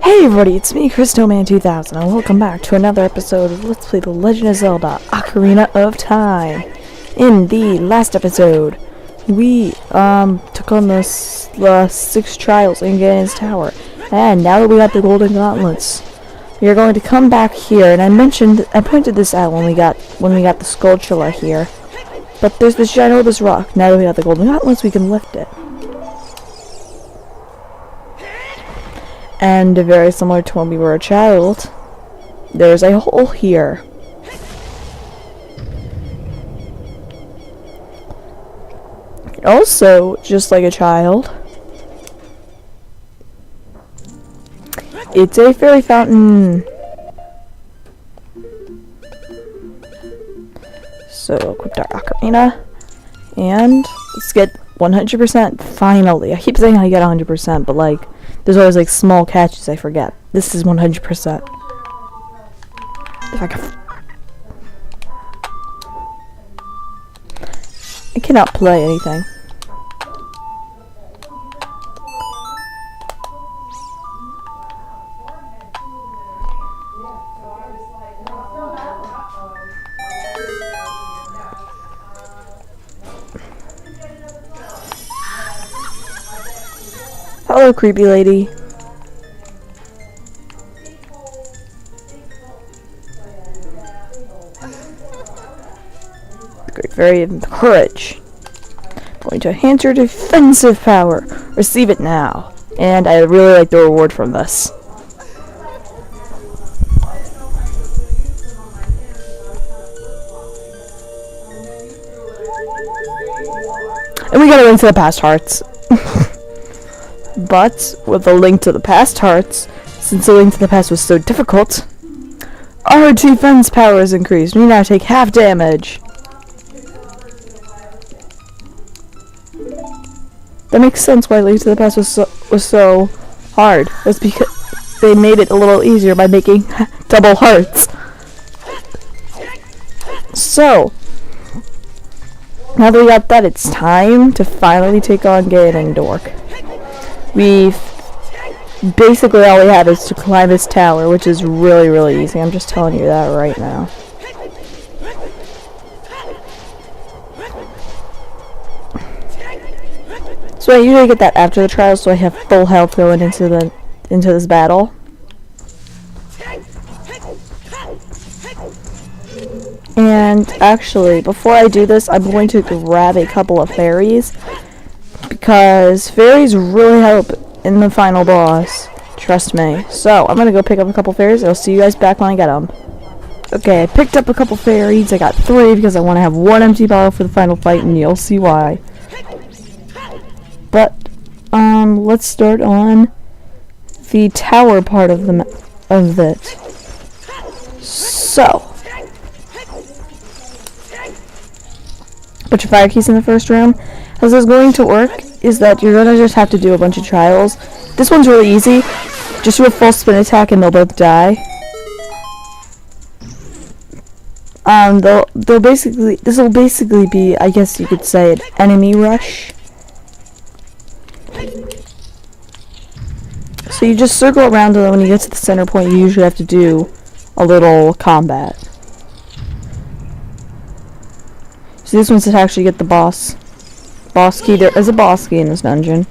Hey everybody, it's me, ChristoMan2000, and welcome back to another episode of Let's Play The Legend of Zelda: Ocarina of Time. In the last episode, we took on the 6 trials in Ganondork's tower, and now that we got the golden gauntlets, we are going to come back here. And I pointed this out when we got the Skulltula here, but there's this ginormous rock. Now that we got the golden gauntlets, we can lift it. And very similar to when we were a child, there's a hole here. Also, just like a child, it's a fairy fountain. So, equipped our ocarina, and let's get 100%, finally. I keep saying I get 100%, but like, there's always like small catches I forget. This is 100%. If I cannot play anything. Hello, creepy lady. The Great Fairy of Courage. Going to enhance your defensive power. Receive it now. And I really like the reward from this. And we got a link to the past hearts. But with a link to the past hearts, since the link to the past was so difficult, our defense power is increased. We now take half damage. That makes sense why link to the past was so hard. That's because they made it a little easier by making double hearts. So now that we got that, it's time to finally take on Ganondork. Basically all we have is to climb this tower, which is really, really easy. I'm just telling you that right now. So I usually get that after the trials, so I have full health going into this battle. And actually, before I do this, I'm going to grab a couple of fairies, because fairies really help in the final boss. Trust me. So, I'm gonna go pick up a couple fairies. I'll see you guys back when I get them. Okay, I picked up a couple fairies. I got 3 because I want to have 1 empty bottle for the final fight, and you'll see why. But, let's start on the tower part of it. So, put your fire keys in the first room. How this is going to work is that you're going to just have to do a bunch of trials. This one's really easy. Just do a full spin attack and they'll both die. This will basically be, I guess you could say, an enemy rush. So you just circle around, and then when you get to the center point, you usually have to do a little combat. So this one's to actually get the boss key. There is a boss key in this dungeon.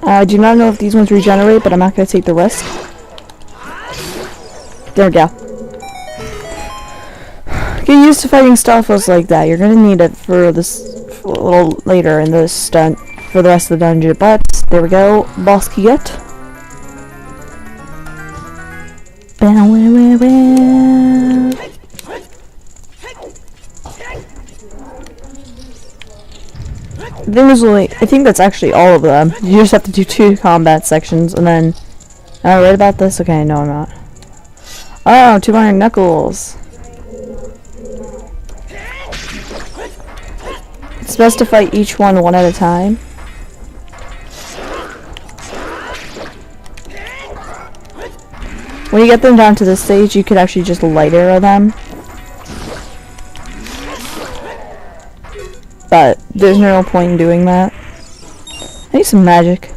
I do not know if these ones regenerate, but I'm not going to take the risk. There we go. Get used to fighting Starfalls like that. You're going to need it for a little later in this stunt for the rest of the dungeon. But there we go. Boss key get. I think that's actually all of them. You just have to do 2 combat sections, and then... Am I right about this? Okay, no I'm not. Oh, 2 iron knuckles. It's best to fight each one at a time. When you get them down to this stage, you could actually just light arrow them. but there's no point in doing that. I need some magic.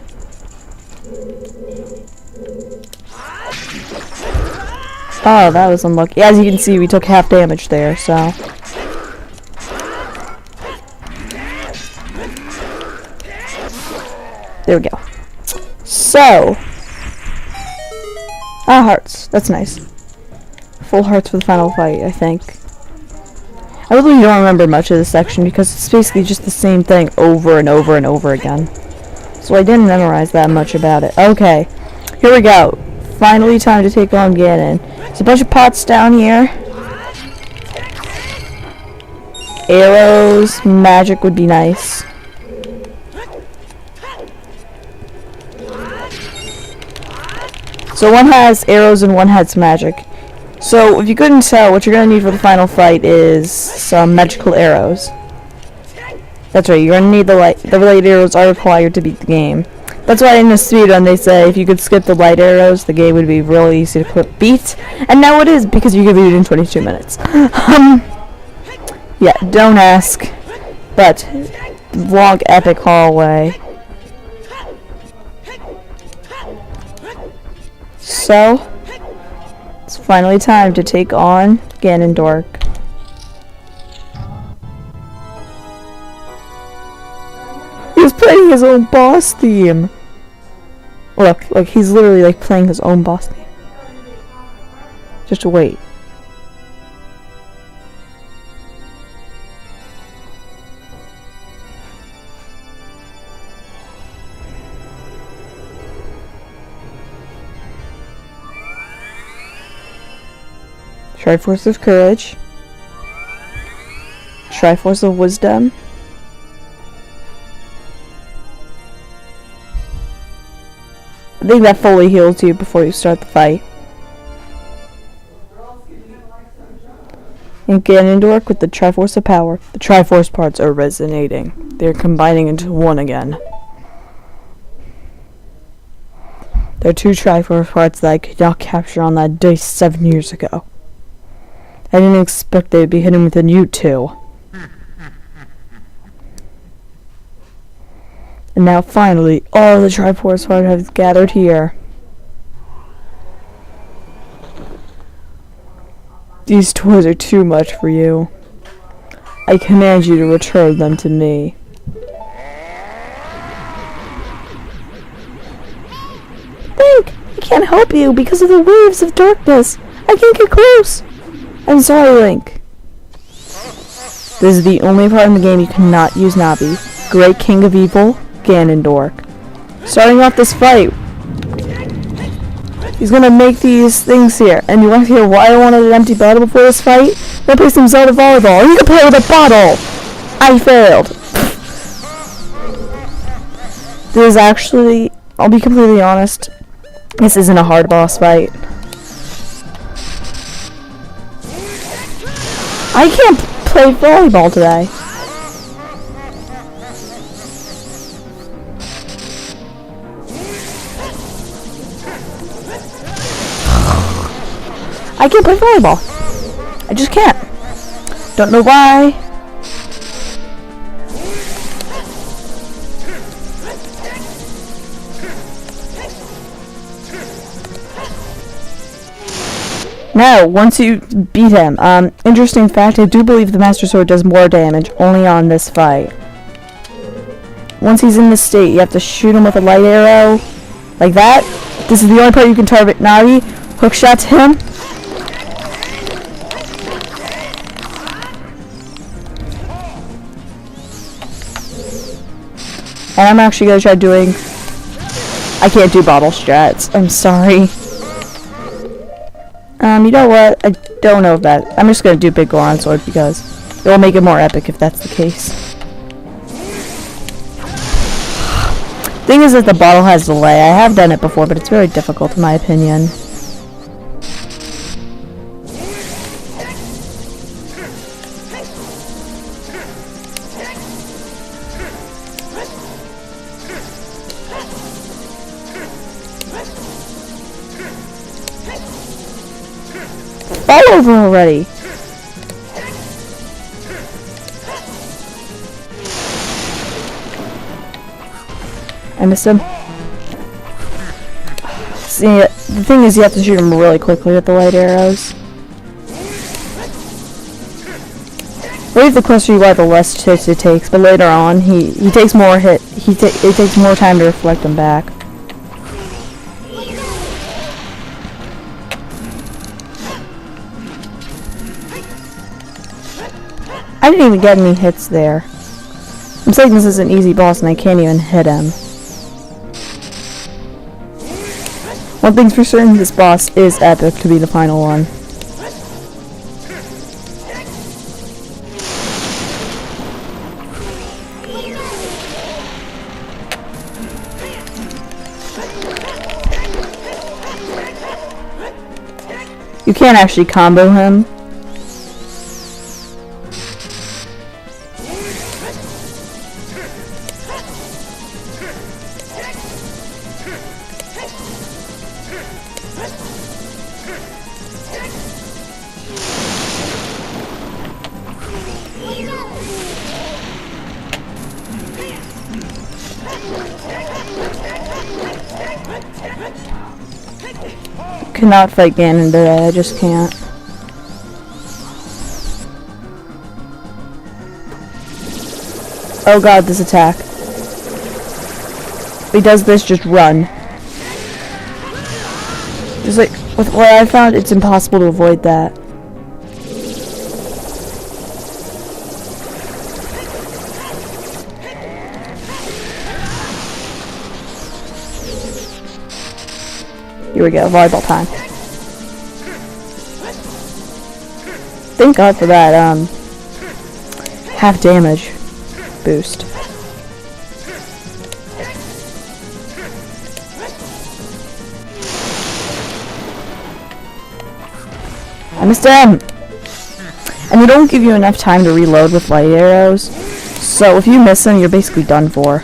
Oh, that was unlucky. As you can see, we took half damage there, so. There we go. So. Hearts. That's nice. Full hearts for the final fight, I think. I really don't remember much of this section because it's basically just the same thing over and over and over again. So I didn't memorize that much about it. Okay, here we go. Finally time to take on Ganon. There's a bunch of pots down here. Arrows, magic would be nice. So one has arrows and one has magic. So if you couldn't tell, what you're going to need for the final fight is some magical arrows. That's right, you're going to need the light. The light arrows are required to beat the game. That's why in the speedrun they say if you could skip the light arrows, the game would be really easy to beat. And now it is, because you can beat it in 22 minutes. Yeah, don't ask. But, long epic hallway. So, it's finally time to take on Ganondork. He's playing his own boss theme. Look, he's literally like playing his own boss theme. Just wait. Triforce of Courage. Triforce of Wisdom. I think that fully heals you before you start the fight. And Ganondork with the Triforce of Power. The Triforce parts are resonating. They're combining into one again. There are two Triforce parts that I could not capture on that day 7 years ago. I didn't expect they'd be hitting within you two. And now finally, all the Triforce parts have gathered here. These toys are too much for you. I command you to return them to me. Link, I can't help you because of the waves of darkness. I can't get close. I'm sorry, Link. This is the only part in the game you cannot use Navi. Great King of Evil, Ganondork. Starting off this fight, he's gonna make these things here. And you want to hear why I wanted an empty bottle before this fight? I'm gonna play some Zelda volleyball. You can play with a bottle! I failed. This is actually, I'll be completely honest, this isn't a hard boss fight. I can't play volleyball today. I can't play volleyball. I just can't. Don't know why. Now, once you beat him, interesting fact, I do believe the Master Sword does more damage only on this fight. Once he's in this state, you have to shoot him with a light arrow, like that. This is the only part you can target Navi. Hook shot to him. And I'm actually going to try doing... I can't do bottle strats. I'm sorry. You know what? I don't know if that... I'm just going to do Big Goron Sword because it will make it more epic if that's the case. Thing is that the bottle has delay. I have done it before, but it's very difficult in my opinion. Fall over already. I missed him. See, the thing is you have to shoot him really quickly with the light arrows. I believe the closer you are, the less hits it takes, but later on, he takes more hit. It takes more time to reflect them back. I didn't even get any hits there. I'm saying this is an easy boss and I can't even hit him. One thing's for certain, this boss is epic to be the final one. You can't actually combo him. Cannot fight Ganon today, I just can't. Oh god, this attack. If he does this, just run. Just like, with what I found, it's impossible to avoid that. Here we go, volleyball time. Thank God for that, half damage boost. I missed him! And they don't give you enough time to reload with light arrows, so if you miss them, you're basically done for.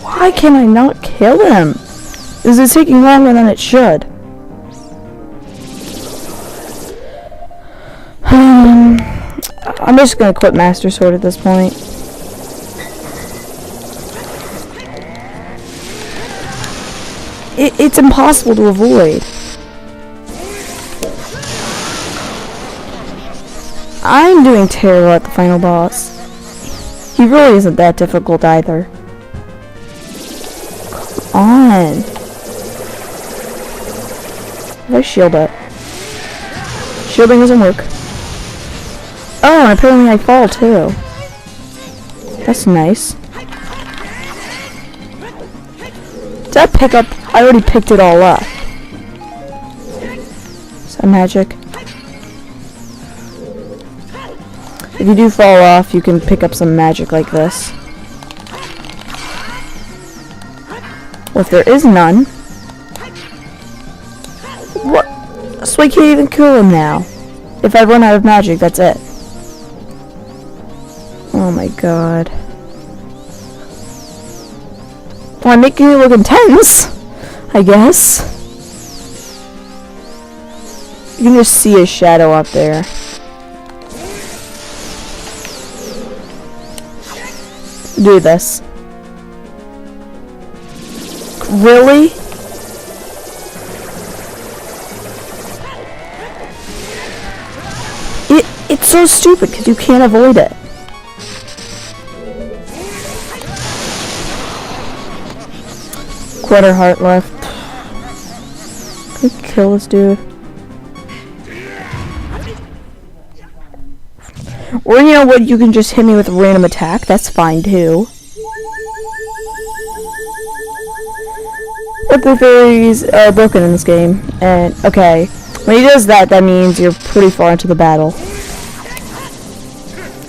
Why can I not kill him? Is it taking longer than it should? I'm just gonna quit Master Sword at this point. It's impossible to avoid. I'm doing terrible at the final boss. He really isn't that difficult either. On. Let's shield up. Shielding doesn't work. Oh, and apparently I fall too. That's nice. Did I pick up? I already picked it all up. Is that magic? If you do fall off, you can pick up some magic like this. Well, if there is none... What? So I can't even kill him now. If I run out of magic, that's it. Oh my god. Well, I'm making it look intense, I guess. You can just see his shadow up there. Do this. Really? It's so stupid because you can't avoid it. Quarter heart left. Can we kill this dude? Or you know what, you can just hit me with a random attack, that's fine too. But the theories are broken in this game, and okay, when he does that, that means you're pretty far into the battle.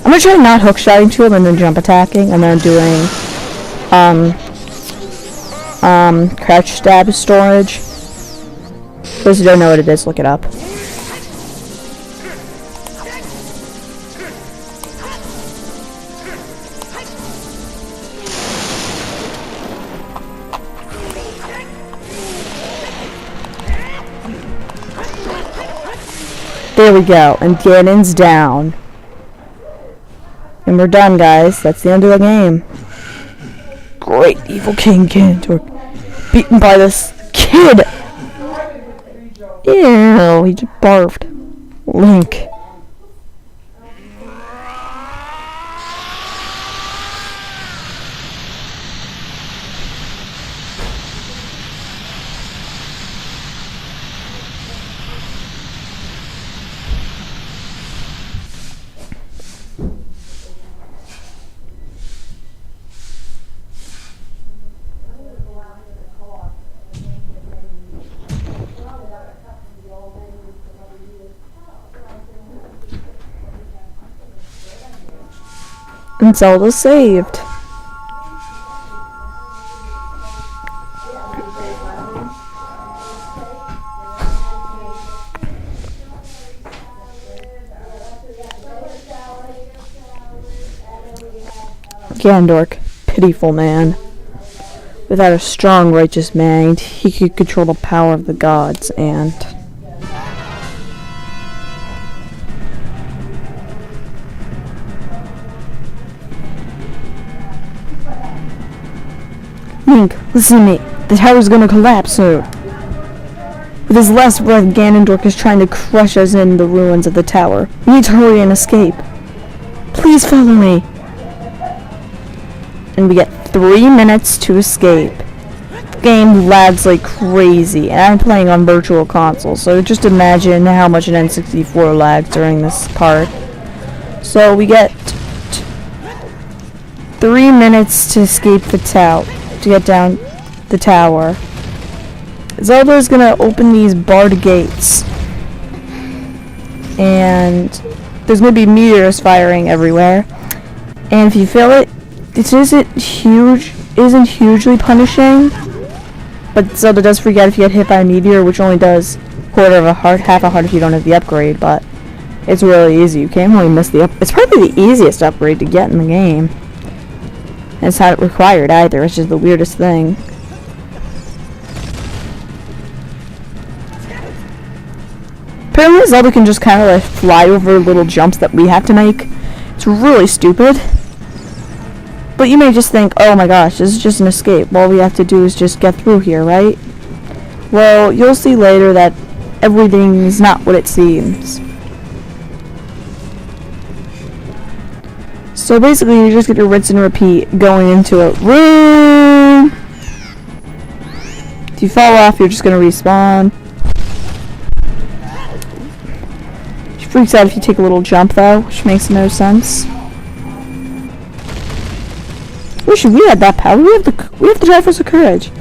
I'm gonna try not hookshotting to him and then jump attacking, and then doing, crouch stab storage. For those who don't know what it is, look it up. There we go. And Ganon's down. And we're done, guys. That's the end of the game. Great evil King Ganondork. Beaten by this kid. Ew, he just barfed. Link. And Zelda saved. Ganondork, pitiful man. Without a strong, righteous mind, he could control the power of the gods and... Link, listen to me. The tower's gonna collapse soon. With his last breath, Ganondork is trying to crush us in the ruins of the tower. We need to hurry and escape. Please follow me. And we get 3 minutes to escape. The game lags like crazy, and I'm playing on virtual console, so just imagine how much an N64 lags during this part. So we get 3 minutes to escape the tower. To get down the tower. Zelda is gonna open these barred gates, and there's gonna be meteors firing everywhere. And if you fail it, this isn't hugely punishing, but Zelda does forget if you get hit by a meteor, which only does quarter of a heart, half a heart if you don't have the upgrade. But it's really easy. You can't really miss the It's probably the easiest upgrade to get in the game. And it's not required either, it's just the weirdest thing. Apparently Zelda can just kind of like fly over little jumps that we have to make. It's really stupid. But you may just think, oh my gosh, this is just an escape. All we have to do is just get through here, right? Well, you'll see later that everything is not what it seems. So basically, you're just gonna rinse and repeat going into a room. If you fall off, you're just gonna respawn. She freaks out if you take a little jump, though, which makes no sense. Wish we had that power. We have the Triforce of Courage.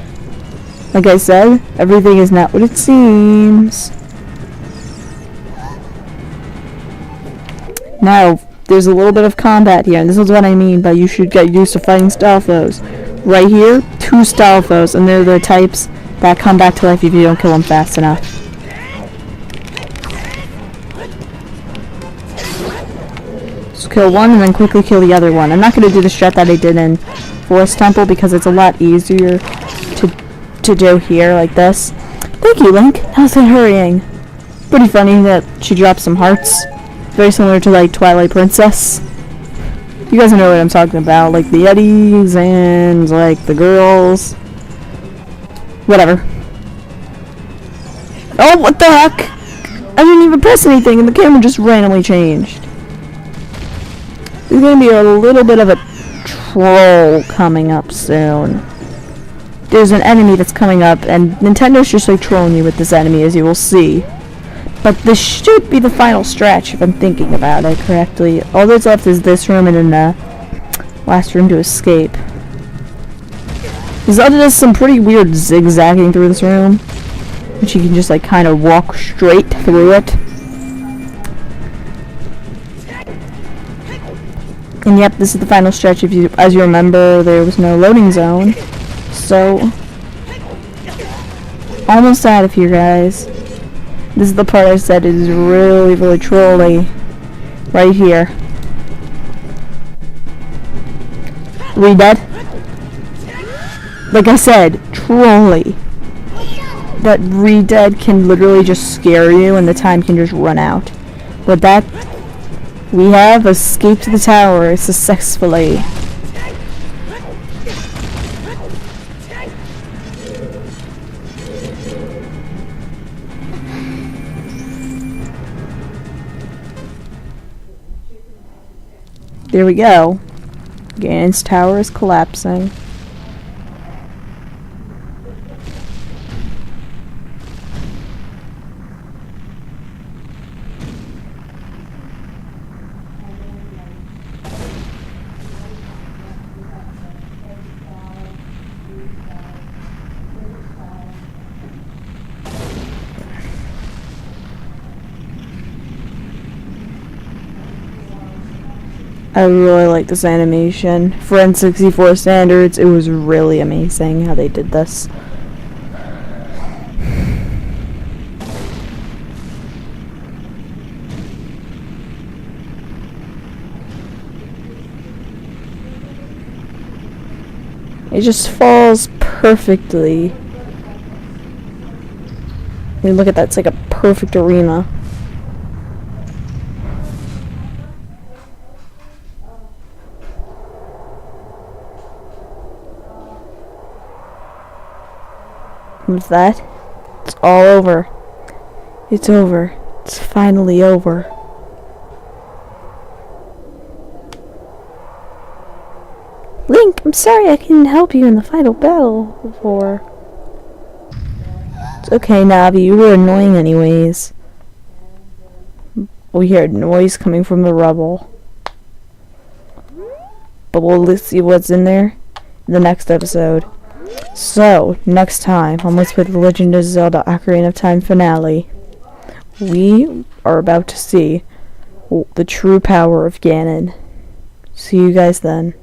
Like I said, everything is not what it seems. Now, there's a little bit of combat here, and this is what I mean by you should get used to fighting Stalfos. Right here, 2 Stalfos, and they're the types that come back to life if you don't kill them fast enough. So kill one and then quickly kill the other one. I'm not going to do the strat that I did in Forest Temple because it's a lot easier to do here like this. Thank you, Link. How's it hurrying? Pretty funny that she dropped some hearts. Very similar to like Twilight Princess. You guys know what I'm talking about, like the Eddies and like the girls. Whatever. Oh, what the heck? I didn't even press anything and the camera just randomly changed. There's gonna be a little bit of a troll coming up soon. There's an enemy that's coming up and Nintendo's just like trolling you with this enemy, as you will see. But this should be the final stretch if I'm thinking about it correctly. All that's left is this room and then the last room to escape. Zelda does some pretty weird zigzagging through this room, which you can just like kind of walk straight through it. And yep, this is the final stretch. As you remember, there was no loading zone, so almost out of here, guys. This is the part I said is really, really trolly. Right here. We dead? Like I said, trolly. That re-dead can literally just scare you and the time can just run out. With that, we have escaped the tower successfully. There we go. Ganon's tower is collapsing. I really like this animation. For N64 standards, it was really amazing how they did this. It just falls perfectly. I mean, look at that, it's like a perfect arena. With that, it's all over. It's over. It's finally over. Link, I'm sorry I couldn't help you in the final battle before. It's okay, Navi, you were annoying anyways. We heard noise coming from the rubble. But we'll see what's in there in the next episode. So, next time on Let's Play The Legend of Zelda Ocarina of Time finale, we are about to see the true power of Ganon. See you guys then.